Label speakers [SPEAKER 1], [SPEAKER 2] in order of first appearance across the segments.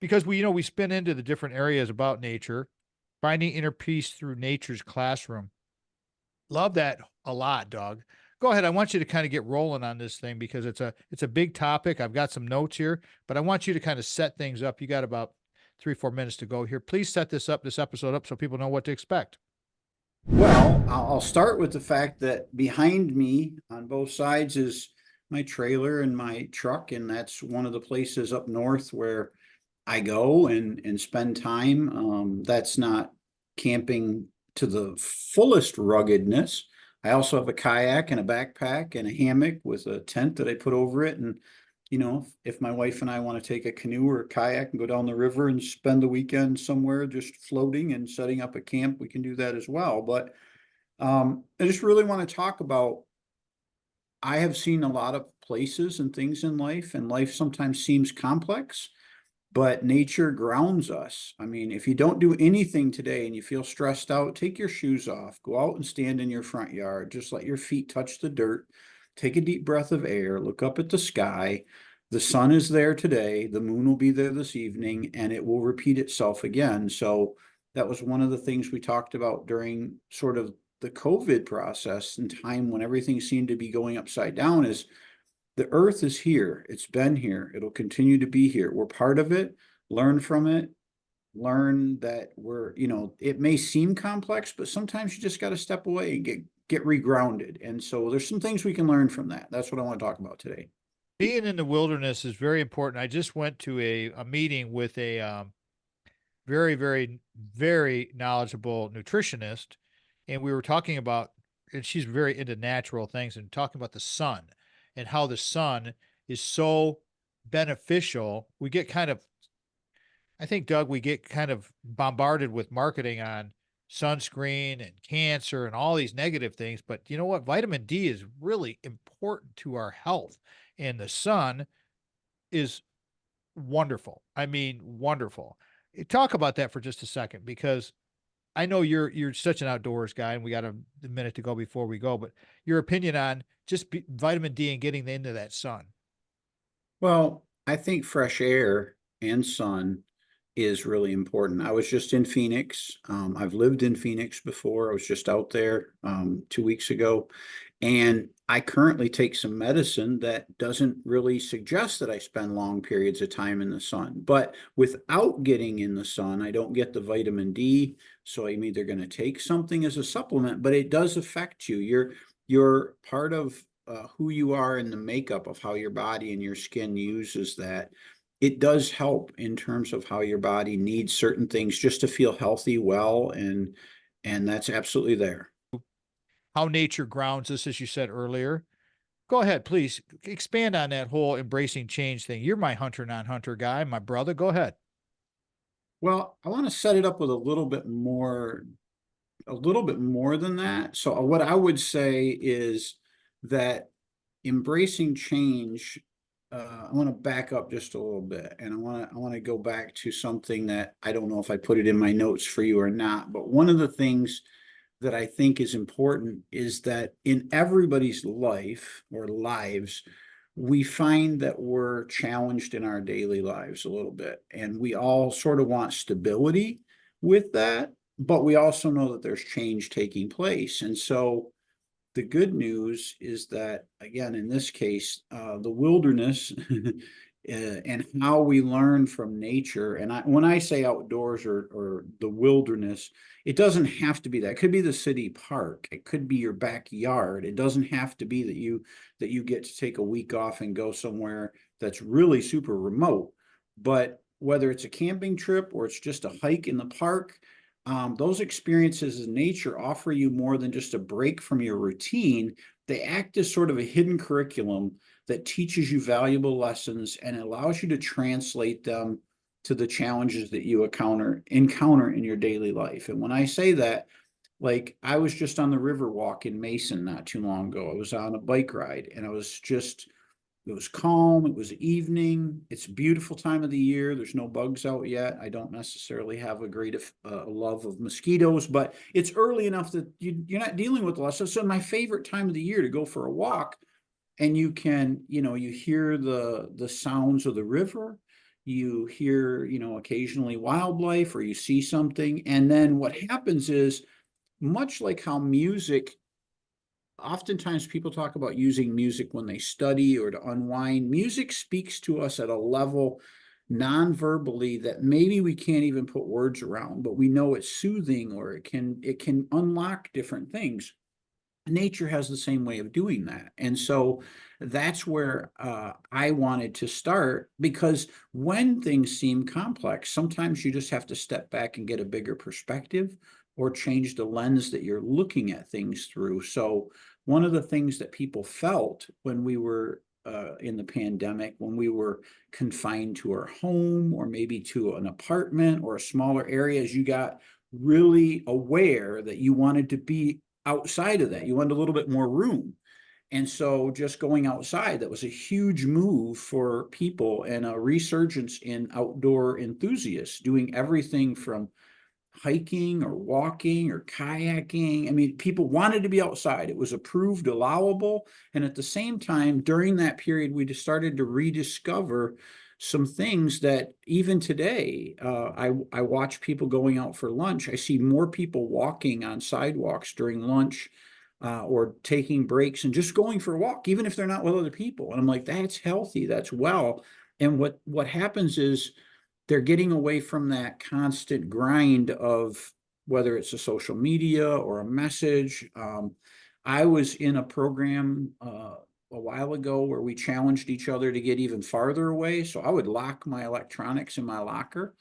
[SPEAKER 1] because we spin into the different areas about nature, finding inner peace through nature's classroom. Love that a lot, Doug. Go ahead. I want you to kind of get rolling on this thing because it's a big topic. I've got some notes here, but I want you to kind of set things up. You got about 3, 4 minutes to go here. Please set this episode up so people know what to expect.
[SPEAKER 2] Well, I'll start with the fact that behind me on both sides is my trailer and my truck, and that's one of the places up north where I go and spend time. That's not camping to the fullest ruggedness. I also have a kayak and a backpack and a hammock with a tent that I put over it. And, if my wife and I want to take a canoe or a kayak and go down the river and spend the weekend somewhere just floating and setting up a camp, we can do that as well. But I just really want to talk about, I have seen a lot of places and things in life, and life sometimes seems complex, but nature grounds us. I mean, if you don't do anything today and you feel stressed out, take your shoes off, go out and stand in your front yard, just let your feet touch the dirt, take a deep breath of air, look up at the sky. The sun is there today, the moon will be there this evening, and it will repeat itself again. So that was one of the things we talked about during sort of the COVID process and time when everything seemed to be going upside down is the earth is here. It's been here. It'll continue to be here. We're part of it. Learn from it. Learn that it may seem complex, but sometimes you just got to step away and get regrounded. And so there's some things we can learn from that. That's what I want to talk about today.
[SPEAKER 1] Being in the wilderness is very important. I just went to a meeting with a very, very, very knowledgeable nutritionist, and we were talking about, and she's very into natural things and talking about the sun and how the sun is so beneficial. We get kind of, I think, Doug, we get kind of bombarded with marketing on sunscreen and cancer and all these negative things. But you know what? Vitamin D is really important to our health, and the sun is wonderful. I mean, wonderful. Talk about that for just a second, because I know you're such an outdoors guy, and we got a minute to go before we go. But your opinion on just vitamin D and getting into that sun.
[SPEAKER 2] Well, I think fresh air and sun is really important. I was just in Phoenix. I've lived in Phoenix before. I was just out there 2 weeks ago. And I currently take some medicine that doesn't really suggest that I spend long periods of time in the sun. But without getting in the sun, I don't get the vitamin D. So I'm either going to take something as a supplement, but it does affect you. You're part of who you are in the makeup of how your body and your skin uses that. It does help in terms of how your body needs certain things just to feel healthy, well, and that's absolutely there.
[SPEAKER 1] How nature grounds us, as you said earlier. Go ahead, please expand on that whole embracing change thing. You're my hunter, non hunter guy, my brother. Go ahead.
[SPEAKER 2] Well, I want to set it up with a little bit more than that. So what I would say is that embracing change, I want to back up just a little bit, and I want to go back to something that I don't know if I put it in my notes for you or not, but one of the things that I think is important is that in everybody's life or lives, we find that we're challenged in our daily lives a little bit, and we all sort of want stability with that, but we also know that there's change taking place. And so the good news is that, again, in this case, the wilderness and how we learn from nature. And when I say outdoors or the wilderness, it doesn't have to be that. It could be the city park. It could be your backyard. It doesn't have to be that you get to take a week off and go somewhere that's really super remote. But whether it's a camping trip or it's just a hike in the park, those experiences in nature offer you more than just a break from your routine. They act as sort of a hidden curriculum that teaches you valuable lessons and allows you to translate them to the challenges that you encounter in your daily life. And when I say that, like I was just on the river walk in Mason not too long ago. I was on a bike ride, and it was calm. It was evening. It's a beautiful time of the year. There's no bugs out yet. I don't necessarily have a great love of mosquitoes, but it's early enough that you're not dealing with a lot. So my favorite time of the year to go for a walk, and you can, you hear the sounds of the river. you hear, occasionally wildlife or you see something. And then what happens is, much like how music, oftentimes people talk about using music when they study or to unwind. Music speaks to us at a level non-verbally that maybe we can't even put words around, but we know it's soothing, or it can unlock different things. Nature has the same way of doing that. And so that's where I wanted to start, because when things seem complex, sometimes you just have to step back and get a bigger perspective, or change the lens that you're looking at things through. So one of the things that people felt when we were in the pandemic, when we were confined to our home or maybe to an apartment or a smaller area, is you got really aware that you wanted to be outside of that. You wanted a little bit more room. And so just going outside, that was a huge move for people, and a resurgence in outdoor enthusiasts doing everything from hiking or walking or kayaking. I mean, people wanted to be outside. It was approved, allowable. And at the same time, during that period, we just started to rediscover some things that even today, I watch people going out for lunch. I see more people walking on sidewalks during lunch, or taking breaks and just going for a walk, even if they're not with other people. And I'm like, that's healthy, that's well. And what happens is, they're getting away from that constant grind of whether it's a social media or a message. I was in a program a while ago where we challenged each other to get even farther away. So I would lock my electronics in my locker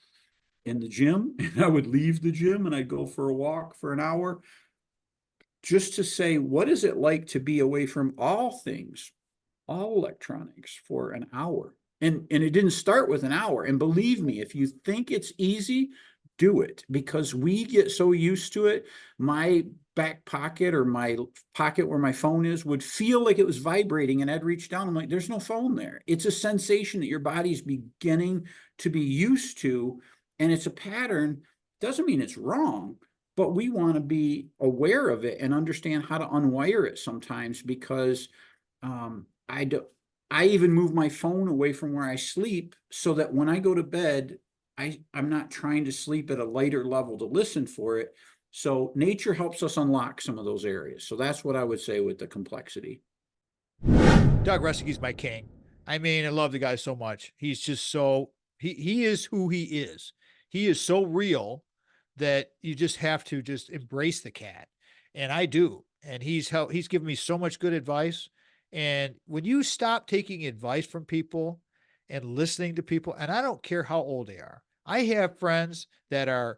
[SPEAKER 2] in the gym, and I would leave the gym and I'd go for a walk for an hour, just to say, what is it like to be away from all things, all electronics, for an hour? And it didn't start with an hour. And believe me, if you think it's easy, do it, because we get so used to it. My back pocket, or my pocket where my phone is, would feel like it was vibrating, and I'd reach down. I'm like, there's no phone there. It's a sensation that your body's beginning to be used to, and it's a pattern. Doesn't mean it's wrong, but we want to be aware of it and understand how to unwire it sometimes, because I do. I even move my phone away from where I sleep, so that when I go to bed, I'm not trying to sleep at a lighter level to listen for it. So nature helps us unlock some of those areas. So that's what I would say with the complexity.
[SPEAKER 1] Doug Resseguie's my king. I mean, I love the guy so much. He's just so he is who he is. He is so real that you just have to just embrace the cat. And I do. And he's given me so much good advice. And when you stop taking advice from people and listening to people, and I don't care how old they are. I have friends that are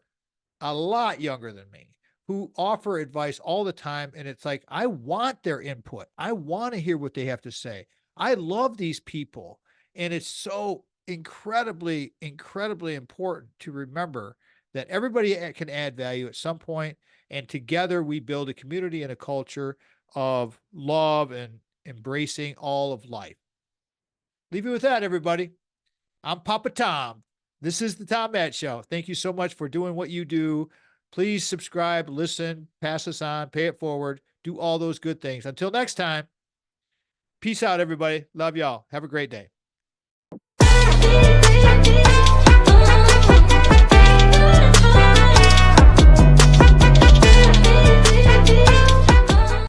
[SPEAKER 1] a lot younger than me who offer advice all the time. And it's like, I want their input. I want to hear what they have to say. I love these people. And it's so incredibly, incredibly important to remember that everybody can add value at some point, and together we build a community and a culture of love and embracing all of life. Leave you with that, everybody. I'm Papa Tom. This is the Tom Matt Show. Thank you so much for doing what you do. Please subscribe, listen, pass us on, pay it forward, do all those good things. Until next time, peace out, everybody. Love y'all. Have a great day.